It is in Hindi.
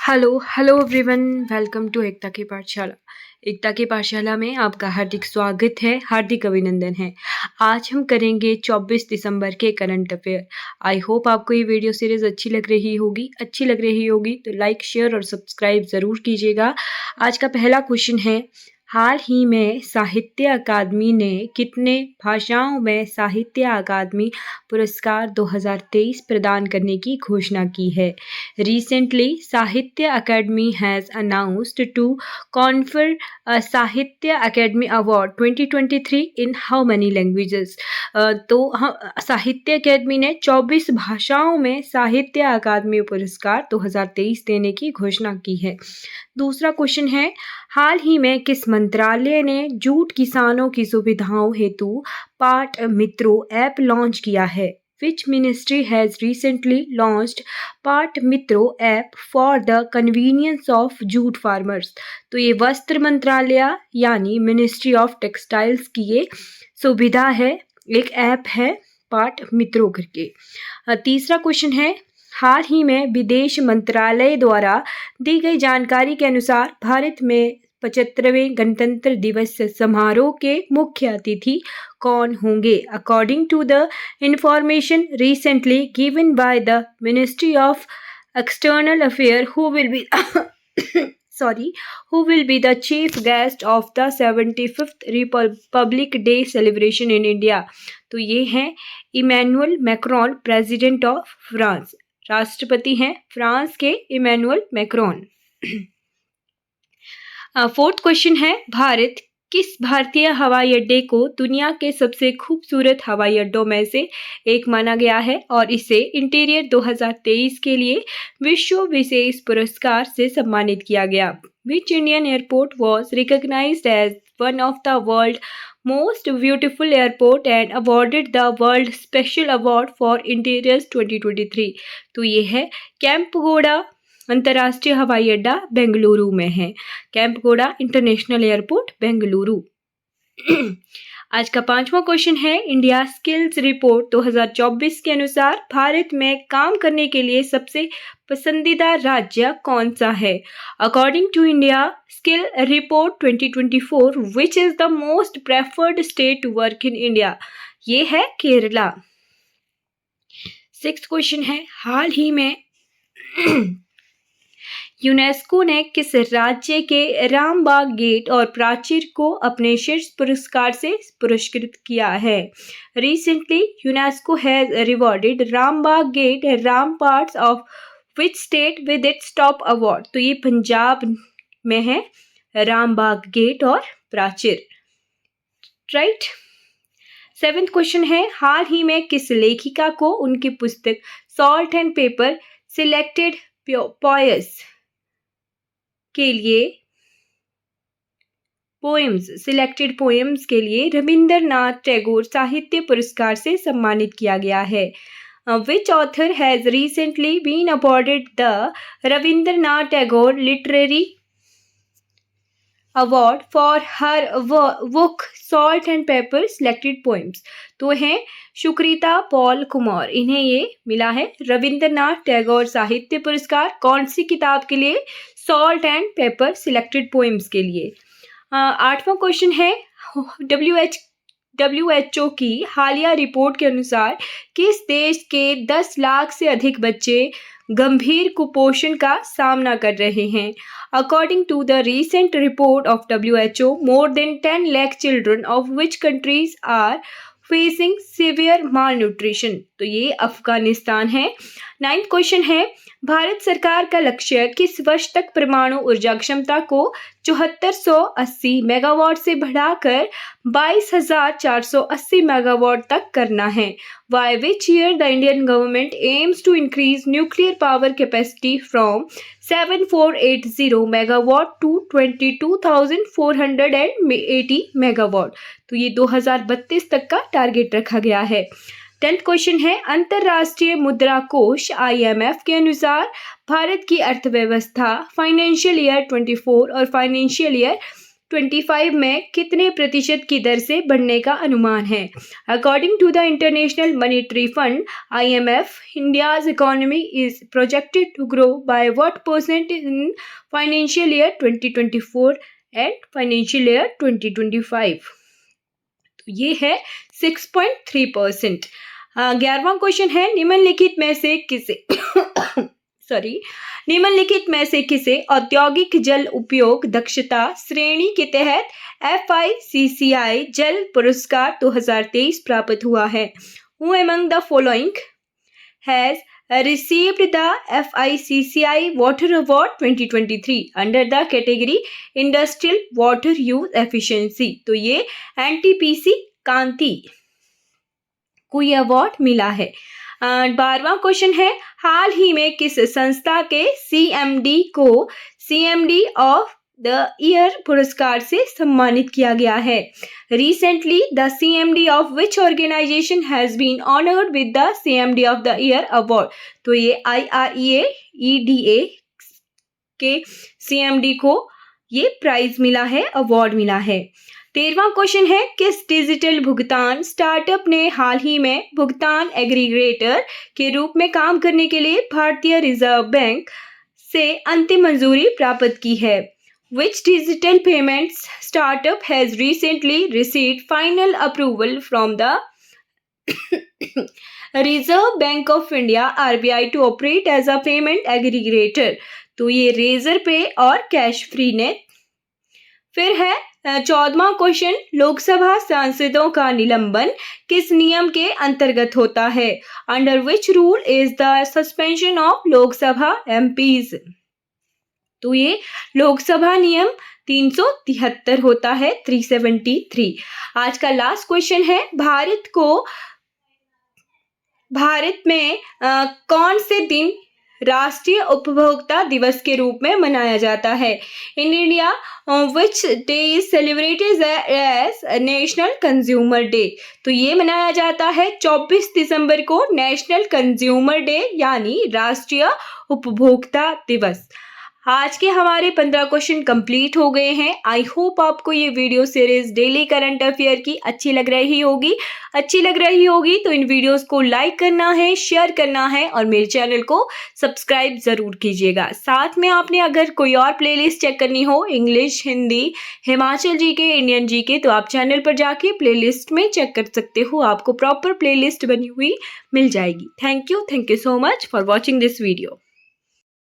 हेलो एवरीवन, वेलकम टू एकता की पाठशाला। एकता की पाठशाला में आपका हार्दिक स्वागत है, हार्दिक अभिनंदन है। आज हम करेंगे 24 दिसंबर के करंट अफेयर। आई होप आपको ये वीडियो सीरीज अच्छी लग रही होगी तो लाइक, शेयर और सब्सक्राइब ज़रूर कीजिएगा। आज का पहला क्वेश्चन है, हाल ही में साहित्य अकादमी ने कितने भाषाओं में साहित्य अकादमी पुरस्कार 2023 प्रदान करने की घोषणा की है। Recently, Sahitya Academy has announced to confer a Sahitya Academy Award 2023 in how many languages? साहित्य अकेडमी ने 24 भाषाओं में साहित्य अकादमी पुरस्कार 2023 देने की घोषणा की है। दूसरा क्वेश्चन है, हाल ही में किस मंत्रालय ने जूट किसानों की सुविधाओं हेतु पाट मित्रों ऐप लॉन्च किया है? Which ministry has recently launched Part Mitro app for the convenience of jute farmers? तो ये वस्त्र मंत्रालय यानी मिनिस्ट्री ऑफ टेक्सटाइल्स की ये सुविधा है, एक ऐप है पाट मित्रो करके। तीसरा क्वेश्चन है, हाल ही में विदेश मंत्रालय द्वारा दी गई जानकारी के अनुसार भारत में 75वें गणतंत्र दिवस समारोह के मुख्य अतिथि कौन होंगे? According to the information recently given by the ministry of external affair, who will be the chief guest of the 75th Republic Day celebration in India? तो ये हैं Emmanuel Macron, president of France, राष्ट्रपति हैं फ्रांस के इमैनुअल मैक्रोन। फोर्थ क्वेश्चन है, भारत किस भारतीय हवाई अड्डे को दुनिया के सबसे खूबसूरत हवाई अड्डों में से एक माना गया है और इसे इंटीरियर 2023 के लिए विश्व विशेष पुरस्कार से सम्मानित किया गया? Which Indian airport was recognized as one of the world most beautiful airport and awarded the World Special Award for Interiors 2023? तो ये है कैंपगोड़ा अंतर्राष्ट्रीय हवाई अड्डा बेंगलुरु में है, कैंपगोड़ा इंटरनेशनल एयरपोर्ट बेंगलुरु। आज का पांचवा क्वेश्चन है, इंडिया स्किल्स रिपोर्ट 2024 के अनुसार भारत में काम करने के लिए सबसे पसंदीदा राज्य कौन सा है? According to India skill report 2024, which is the most preferred state to work in India? ये है केरला। सिक्स्थ क्वेश्चन है, हाल ही में यूनेस्को ने किस राज्य के रामबाग गेट और प्राचीर को अपने शीर्ष पुरस्कार से पुरस्कृत किया है? Recently UNESCO has rewarded Rambagh gate and ramparts of which state with its top award? तो ये पंजाब में है, रामबाग गेट और प्राचीर, राइट। सेवेंथ क्वेश्चन है, हाल ही में किस लेखिका को उनकी पुस्तक salt and paper selected poems के लिए रविंद्रनाथ टैगोर साहित्य पुरस्कार से सम्मानित किया गया है? Which author has recently been awarded the Rabindranath Tagore Literary Award for her book Salt and Pepper Selected Poems? तो हैं सुकृता पॉल कुमार, इन्हें ये मिला है रविंद्रनाथ टैगोर साहित्य पुरस्कार। कौन सी किताब के लिए? Salt and paper selected poems के लिए। आठवां क्वेश्चन है, WHO की हालिया रिपोर्ट के अनुसार किस देश के 10 लाख से अधिक बच्चे गंभीर कुपोषण का सामना कर रहे हैं? According to the recent report of WHO, more than 10 lakh children of which countries are facing severe malnutrition? तो ये अफगानिस्तान है। नाइन्थ क्वेश्चन है, भारत सरकार का लक्ष्य किस वर्ष तक परमाणु ऊर्जा क्षमता को 7480 मेगावाट से बढ़ाकर 22,480 मेगावाट तक करना है? By which year the Indian government aims to increase nuclear power capacity from 7480 megawatt to 22,480 megawatt? तो ये 2032 तक का टारगेट रखा गया है। 10th क्वेश्चन है, अंतर्राष्ट्रीय मुद्रा कोष IMF के अनुसार भारत की अर्थव्यवस्था फाइनेंशियल ईयर 24 और फाइनेंशियल ईयर 2025 में कितने प्रतिशत की दर से बढ़ने का अनुमान है? According to the International Monetary Fund IMF, India's economy is projected to grow by what percent in financial year 2024 and financial year 2025? तो ये है 6.3%। 11वां क्वेश्चन है निम्नलिखित में से किसे निम्नलिखित में से किसे औद्योगिक जल उपयोग दक्षता श्रेणी के तहत FICCI जल पुरस्कार 2023 प्राप्त हुआ है? Who among the following has received the FICCI Water Award 2023 under the category Industrial Water Use Efficiency? तो ये NTPC कांति को ये अवार्ड मिला है। 12वां क्वेश्चन है हाल ही में किस संस्था के CMD को CMD ऑफ द ईयर पुरस्कार से सम्मानित किया गया है? Recently, the CMD of which organization has been honored with the CMD of the Year award? तो ये IREA EDA के CMD को ये प्राइज मिला है, अवार्ड मिला है। 13वां क्वेश्चन है किस डिजिटल भुगतान स्टार्टअप ने हाल ही में भुगतान एग्रीगेटर के रूप में काम करने के लिए भारतीय रिजर्व बैंक से अंतिम मंजूरी प्राप्त की है? Which digital payments startup has recently received final approval from the Reserve Bank of India RBI to operate as a payment aggregator? तो ये रेजर पे और कैश फ्री ने। फिर है 14वां क्वेश्चन लोकसभा सांसदों का निलंबन किस नियम के अंतर्गत होता है? Under which rule is the suspension of Lok Sabha MPs? तो ये लोकसभा नियम 373 होता है, 373। आज का लास्ट क्वेश्चन है भारत में कौन से दिन राष्ट्रीय उपभोक्ता दिवस के रूप में मनाया जाता है? In India which day is celebrated as national consumer day? तो ये मनाया जाता है 24 दिसंबर को नेशनल कंज्यूमर डे यानी राष्ट्रीय उपभोक्ता दिवस। आज के हमारे 15 क्वेश्चन कंप्लीट हो गए हैं। आई होप आपको ये video series daily current affair की अच्छी लग रही होगी तो इन वीडियोस को लाइक करना है, शेयर करना है और मेरे चैनल को सब्सक्राइब जरूर कीजिएगा। साथ में आपने अगर कोई और प्लेलिस्ट चेक करनी हो English, Hindi, Himachal GK, Indian GK तो आप चैनल पर जाके प्लेलिस्ट में चेक कर सकते हो, आपको प्रॉपर प्लेलिस्ट बनी हुई मिल जाएगी। Thank you so much for watching this video.